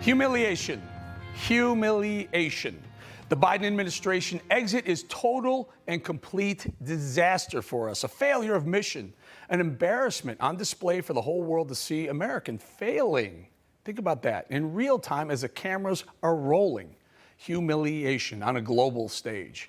Humiliation. Humiliation. The Biden administration exit is total and complete disaster for us, a failure of mission, an embarrassment on display for the whole world to see. American failing. Think about that in real time as the cameras are rolling. Humiliation on a global stage.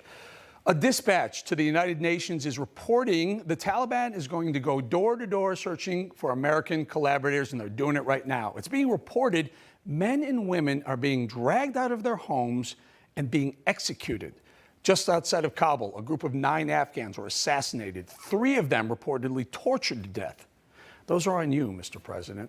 A dispatch to the United Nations is reporting the Taliban is going to go door to door searching for American collaborators, and they're doing it right now. It's being reported men and women are being dragged out of their homes and being executed. Just outside of Kabul, a group of 9 Afghans were assassinated, 3 of them reportedly tortured to death. Those are on you, Mr. President.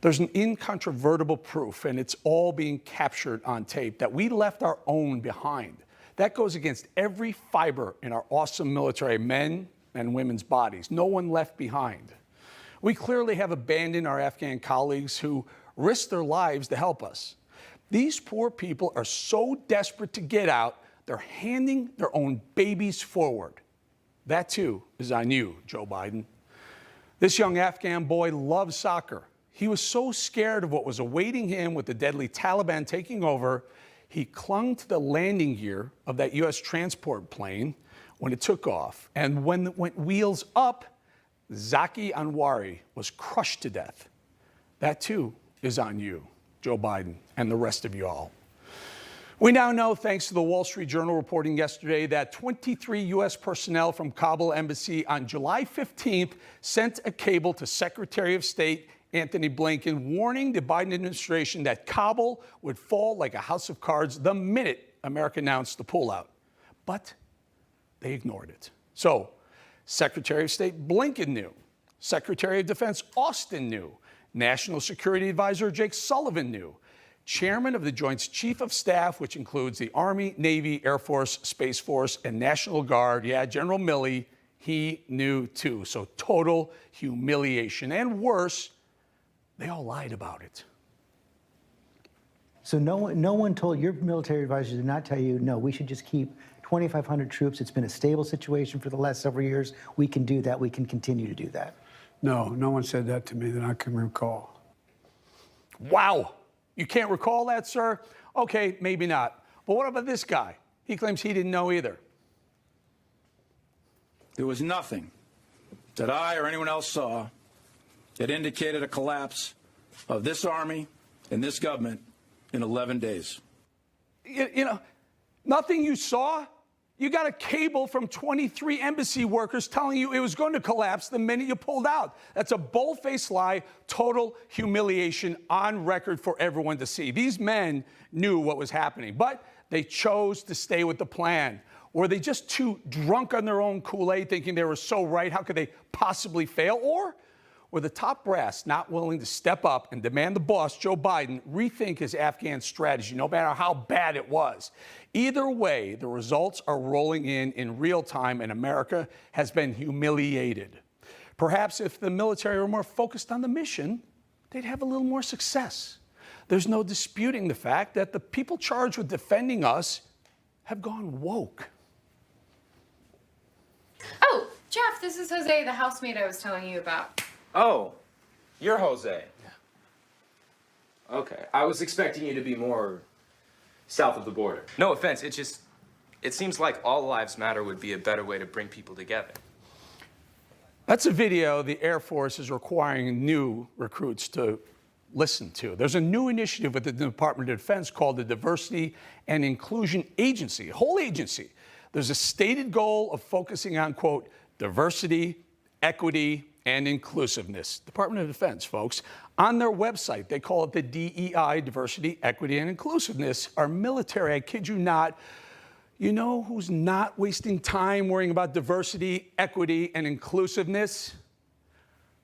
There's an incontrovertible proof, and it's all being captured on tape, that we left our own behind. That goes against every fiber in our awesome military men and women's bodies. No one left behind. We clearly have abandoned our Afghan colleagues who risked their lives to help us. These poor people are so desperate to get out, they're handing their own babies forward. That too is on you, Joe Biden. This young Afghan boy loves soccer. He was so scared of what was awaiting him with the deadly Taliban taking over, he clung to the landing gear of that U.S. transport plane when it took off. And when it went wheels up, Zaki Anwari was crushed to death. That too is on you, Joe Biden, and the rest of you all. We now know, thanks to the Wall Street Journal reporting yesterday, that 23 U.S. personnel from Kabul embassy on July 15th sent a cable to Secretary of State Antony Blinken warning the Biden administration that Kabul would fall like a house of cards the minute America announced the pullout. But they ignored it. So Secretary of State Blinken knew. Secretary of Defense Austin knew. National Security Advisor Jake Sullivan knew. Chairman of the Joint Chief of Staff, which includes the Army, Navy, Air Force, Space Force, and National Guard, General Milley, he knew too. So total humiliation. And worse, they all lied about it. So no one told your military advisors did not tell you, no, we should just keep 2,500 troops. It's been a stable situation for the last several years. We can do that. We can continue to do that. No, no one said that to me that I can recall. Wow. You can't recall that, sir? Okay, maybe not. But what about this guy? He claims he didn't know either. There was nothing that I or anyone else saw that indicated a collapse of this Army and this government in 11 days. You know, nothing you saw? You got a cable from 23 embassy workers telling you it was going to collapse the minute you pulled out. That's a bold-faced lie, total humiliation on record for everyone to see. These men knew what was happening, but they chose to stay with the plan. Were they just too drunk on their own Kool-Aid, thinking they were so right? How could they possibly fail? Or were the top brass not willing to step up and demand the boss, Joe Biden, rethink his Afghan strategy, no matter how bad it was? Either way, the results are rolling in real time, and America has been humiliated. Perhaps if the military were more focused on the mission, they'd have a little more success. There's no disputing the fact that the people charged with defending us have gone woke. Oh, Jeff, this is Jose, the housemate I was telling you about. Oh, you're Jose. Yeah. Okay, I was expecting you to be more south of the border. No offense, it seems like all lives matter would be a better way to bring people together. That's a video the Air Force is requiring new recruits to listen to. There's a new initiative with the Department of Defense called the Diversity and Inclusion Agency, a whole agency. There's a stated goal of focusing on, quote, diversity, equity, and inclusiveness. Department of Defense, folks. On their website, they call it the DEI, Diversity, Equity, and Inclusiveness. Our military, I kid you not, you know who's not wasting time worrying about diversity, equity, and inclusiveness?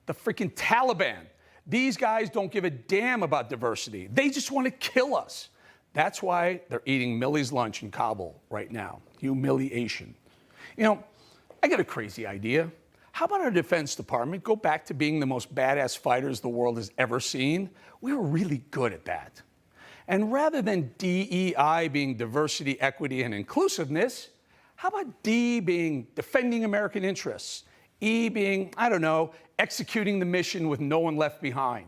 The freaking Taliban. These guys don't give a damn about diversity. They just want to kill us. That's why they're eating Milley's lunch in Kabul right now. Humiliation. You know, I got a crazy idea. How about our Defense Department go back to being the most badass fighters the world has ever seen? We were really good at that. And rather than DEI being diversity, equity, and inclusiveness, how about D being defending American interests? E being, I don't know, executing the mission with no one left behind.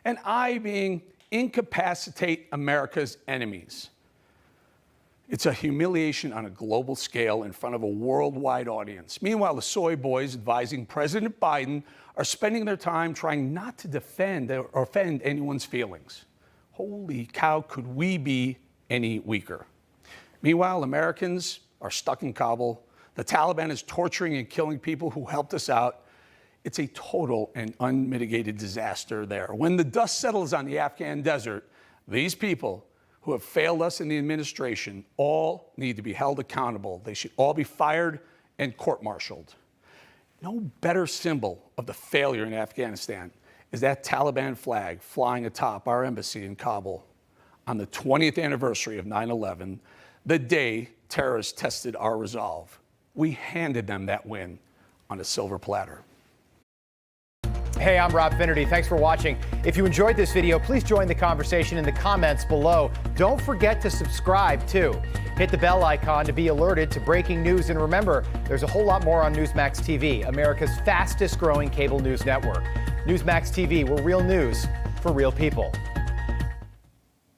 And I being incapacitate America's enemies. It's a humiliation on a global scale in front of a worldwide audience. Meanwhile, the soy boys advising President Biden are spending their time trying not to defend or offend anyone's feelings. Holy cow, could we be any weaker? Meanwhile, Americans are stuck in Kabul. The Taliban is torturing and killing people who helped us out. It's a total and unmitigated disaster there. When the dust settles on the Afghan desert, these people who have failed us in the administration all need to be held accountable. They should all be fired and court-martialed. No better symbol of the failure in Afghanistan is that Taliban flag flying atop our embassy in Kabul on the 20th anniversary of 9/11, the day terrorists tested our resolve. We handed them that win on a silver platter. Hey, I'm Rob Finnerty. Thanks for watching. If you enjoyed this video, please join the conversation in the comments below. Don't forget to subscribe, too. Hit the bell icon to be alerted to breaking news. And remember, there's a whole lot more on Newsmax TV, America's fastest growing cable news network. Newsmax TV, we're real news for real people.